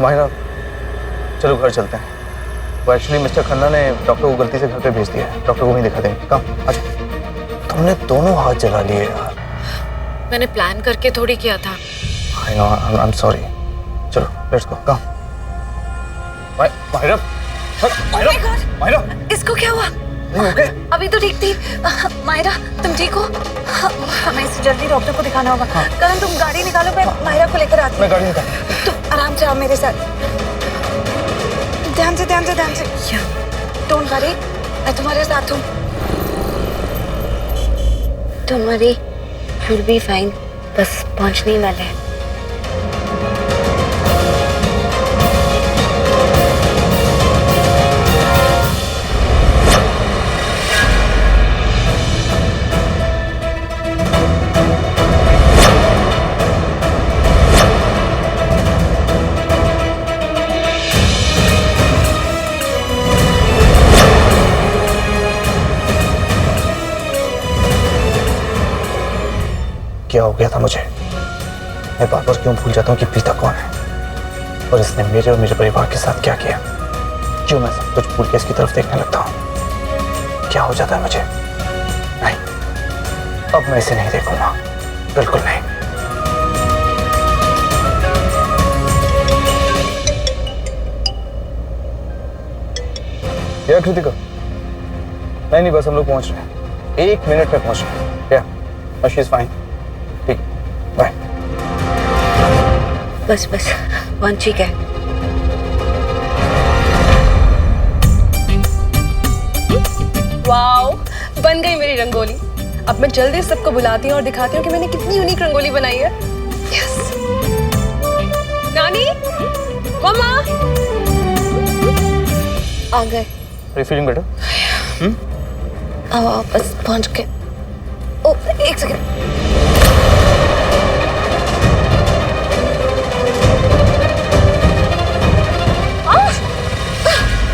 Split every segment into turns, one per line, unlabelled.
माहिरा, चलो घर चलते हैं। वो एक्चुअली मिस्टर खन्ना ने डॉक्टर को गलती से घर पे भेज दिया है। डॉक्टर को वहीं दिखा देंगे। कम अच्छा, तुमने दोनों हाथ जला लिए यार।
मैंने प्लान करके थोड़ी किया था।
I know, I'm sorry. चलो लेट्स गो। कम माहिरा, माहिरा,
इसको क्या हुआ?
ओके
अभी तो ठीक थी। माहिरा तुम ठीक हो? हमें इसे जल्दी डॉक्टर को दिखाना होगा। करण तुम गाड़ी निकालो, मैं माहिरा को लेकर आती हूँ।
मैं गाड़ी निकाल।
तुम आराम से आओ मेरे साथ। ध्यान से ध्यान से ध्यान से। डोंट वरी, मैं तुम्हारे साथ हूँ। Don't worry, you'll be fine। बस पहुँचने ही वाले हैं।
क्या हो गया था मुझे? मैं बार बार क्यों भूल जाता हूँ कि प्रीता कौन है और इसने मेरे और मेरे परिवार के साथ क्या किया? क्यों मैं सब कुछ भूल के इसकी तरफ देखने लगता हूँ? क्या हो जाता है मुझे? नहीं, अब मैं इसे नहीं देखूंगा, बिल्कुल नहीं। क्या कृतिका? नहीं, बस हम लोग पहुंच रहे हैं। 1 मिनट में पहुंच रहे हैं। या शी इज फाइन। ठीक, बाय।
बस पहुंच ही गए।
वाओ, बन गई मेरी रंगोली। अब मैं जल्दी सबको बुलाती हूँ और दिखाती हूँ कि मैंने कितनी यूनिक रंगोली बनाई है। यस। नानी, मम्मा,
आ गए।
Are you feeling better?
आओ बस पहुंच गए। ओ एक सेकंड।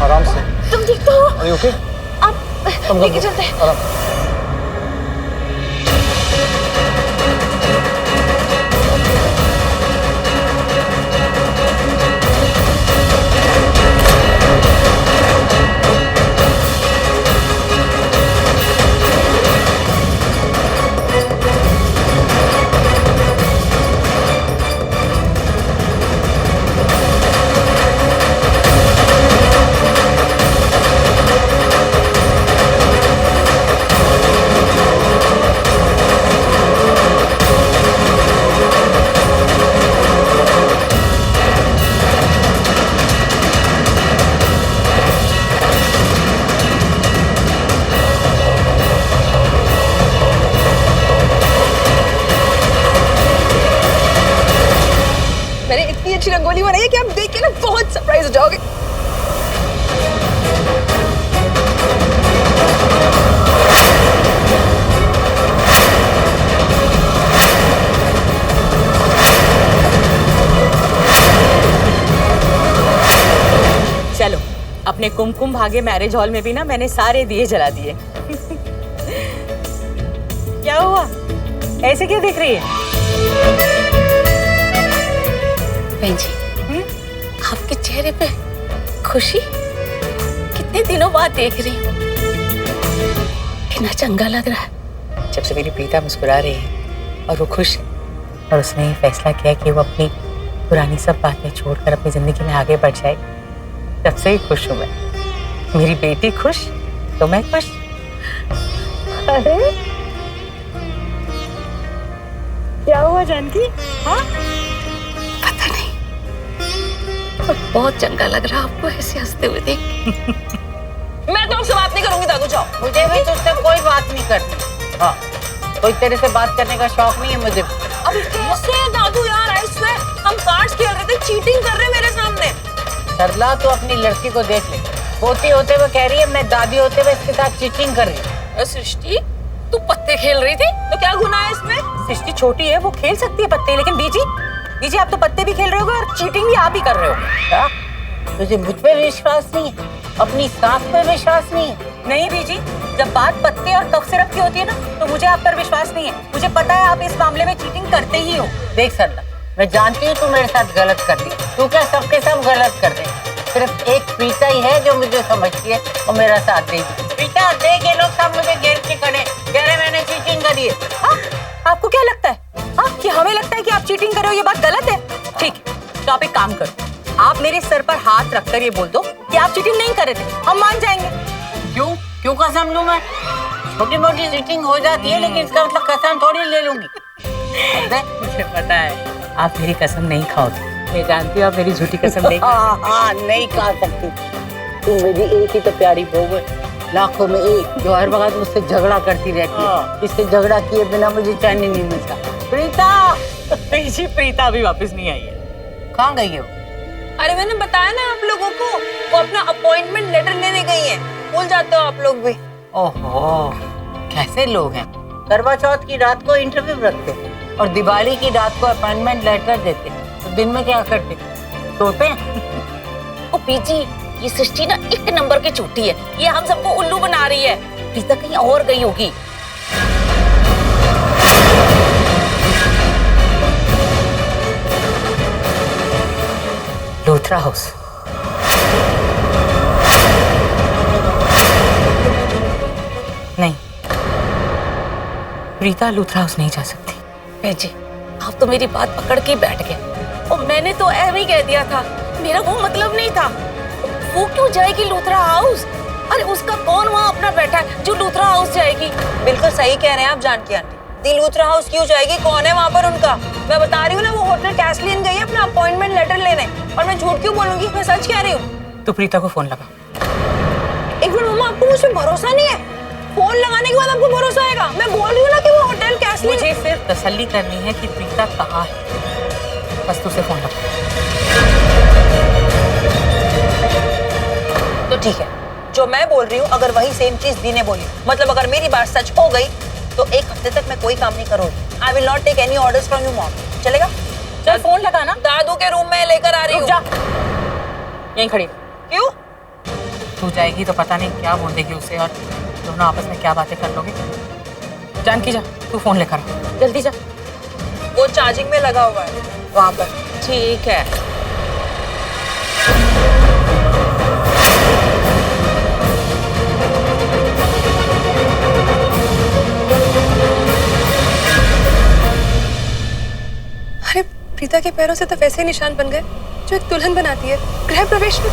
आराम से।
तुम ठीक तो हो?
Are you okay?
अब लेके चलते हैं।
आराम।
मैंने इतनी अच्छी रंगोली बनाई है कि आप देख के ना बहुत सरप्राइज हो जाओगे।
चलो, अपने कुमकुम भाग्य मैरिज हॉल में भी ना मैंने सारे दिए जला दिए। क्या हुआ? ऐसे क्यों दिख रही है?
बहन जी, आपके चेहरे पे खुशी कितने दिनों बाद देख रही हूँ। कितना चंगा लग रहा है।
जब से मेरी प्रीता मुस्कुरा रही है और वो खुश है और उसने ये फैसला किया कि वो अपनी पुरानी सब बातें छोड़कर अपनी जिंदगी में आगे बढ़ जाए, तब से ही खुश हूँ मैं। मेरी बेटी खुश तो मैं खुश।
अरे क्या हुआ जानकी? हाँ,
पता नहीं, पर बहुत चंगा लग रहा है आपको ऐसे हंसते हुए देख के।
मैं तो आपसे बात नहीं करूंगी दादू, जाओ।
मुझे भी तुझसे कोई बात नहीं करनी। हाँ, कोई तेरे से बात करने का शौक नहीं है मुझे।
अब कैसे दादू यार, ऐसे हम कार्ड्स खेल रहे थे, चीटिंग कर रहे मेरे सामने।
सरला, तो अपनी लड़की को देख ले। पोती होते हुए कह रही है मैं दादी होते हुए इसके साथ चीटिंग कर रही हूँ।
सृष्टि, तू पत्ते खेल रही थी तो क्या गुनाह है इसमें?
सृष्टि छोटी है, वो खेल सकती है पत्ते, लेकिन बीजी आप तो पत्ते भी खेल रहे हो और चीटिंग भी आप ही कर रहे हो। क्या तुझे मुझ पे विश्वास नहीं है? अपनी सास पे विश्वास नहीं है? नहीं बीजी, जब बात पत्ते और कफ सिरप की होती है ना, तो मुझे आप पर विश्वास नहीं है। मुझे पता है आप इस मामले में चीटिंग करते ही हो। देख सरला, मैं जानती हूँ तू मेरे साथ गलत कर दी, तू क्या सबके सब गलत कर दे। सिर्फ एक प्रीता ही है जो मुझे समझती है और मेरा साथ देगी। प्रीता देख, ये लोग सब मुझे घेर के खड़े कह रहे मैंने चीटिंग करी है।
आपको क्या लगता है कि हमें लगता है कि आप चीटिंग कर रहे हो? ये बात गलत है।
ठीक है, तो आप एक काम करो, आप मेरे सर पर हाथ रखकर ये बोल दो
कि आप चीटिंग नहीं कर रहे थे, हम मान जाएंगे।
क्यों कसम लूं मैं? छोटी मोटी चीटिंग हो जाती है, लेकिन इसका मतलब कसम थोड़ी ले लूंगी। मुझे पता है आप मेरी कसम नहीं खाओगे, मैं जानती हूँ आप मेरी झूठी कसम नहीं नहीं खा सकती। तुम मेरी एक ही तो प्यारी बहू है, लाखों में एक, जो हर वक्त मुझसे झगड़ा करती रहती है। इससे झगड़ा किए बिना मुझे चैन ही नहीं मिलता। प्रीता जी, प्रीता अभी वापस नहीं आई है। कहाँ गई है वो?
अरे मैंने बताया ना आप लोगों को, वो अपना अपॉइंटमेंट लेटर लेने गई है। भूल जाते हो आप लोग भी।
ओहो, कैसे लोग हैं। करवा चौथ की रात को इंटरव्यू रखते और दिवाली की रात को अपॉइंटमेंट लेटर देते, तो दिन में क्या करते? सोते हैं।
ओ पीजी, ये सृष्टि ना एक नंबर की झूठी है, ये हम सबको उल्लू बना रही है। प्रीता कहीं और गई होगी।
लूथरा हाउस। नहीं, प्रीता लूथरा हाउस नहीं जा सकती।
जी, आप तो मेरी बात पकड़ के बैठ गए और मैंने तो ऐसे ही कह दिया था, मेरा वो मतलब नहीं था। वो क्यों जाएगी लूथरा हाउस? अरे उसका कौन वहाँ अपना बैठा है जो लूथरा हाउस जाएगी?
बिल्कुल सही कह रहे हैं आप जानकी आंटी। दी लूथरा हाउस क्यों जाएगी? कौन है वहाँ पर उनका? मैं बता रही हूँ ना, वो होटल कैसलियन गई है अपना अपॉइंटमेंट लेटर लेने। और मैं झूठ क्यों बोलूंगी, मैं सच कह रही हूँ।
तू प्रीता को फोन लगा।
एक मिनट मम्मा, आपको मुझ पर भरोसा नहीं है? फोन लगाने के बाद आपको भरोसा आएगा? मैं बोल रही हूँ ना कि वो होटल कैसलियन।
मुझे सिर्फ तसल्ली करनी है कि प्रीता कहाँ है, बस तू उसे फोन लगा।
तो ठीक है, जो मैं बोल रही हूँ अगर वही सेम चीज दी ने बोली, मतलब अगर मेरी बात सच हो गई तो एक हफ्ते तक मैं कोई काम नहीं करूँगी। I will not take any orders from you mom. चलेगा?
चल फोन लगा ना।
दादू के रूम में लेकर आ रही हूँ।
यहीं खड़ी।
क्यों?
तू जाएगी तो पता नहीं क्या बोल देगी उसे और दोनों आपस में क्या बातें कर लोगे। जानकी जा, तू फोन लेकर आ, जल्दी जा।
वो चार्जिंग में लगा हुआ है वहाँ पर।
ठीक है।
अरे प्रीता के पैरों से तो वैसे ही निशान बन गए जो एक दुल्हन बनाती है गृह प्रवेश में।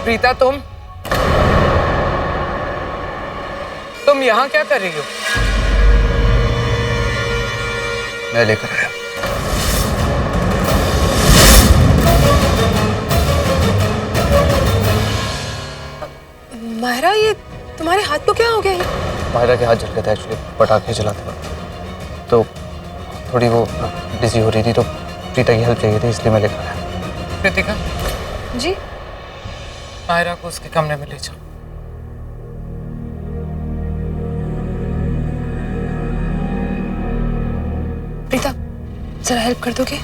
प्रीता, तुम यहाँ क्या कर रही हो?
मैं लेकर आया।
मायरा, ये तुम्हारे हाथ को क्या हो गया?
मायरा के हाथ जल गए थे एक्चुअली, पटाखे जलाते वक्त, तो थोड़ी वो बिजी हो रही थी, तो प्रीता की हेल्प चाहिए थी, इसलिए मैं लेकर आया।
कृतिका,
जी?
मायरा को उसके कमरे में ले जाओ।
प्रीता, जरा हेल्प कर दोगे?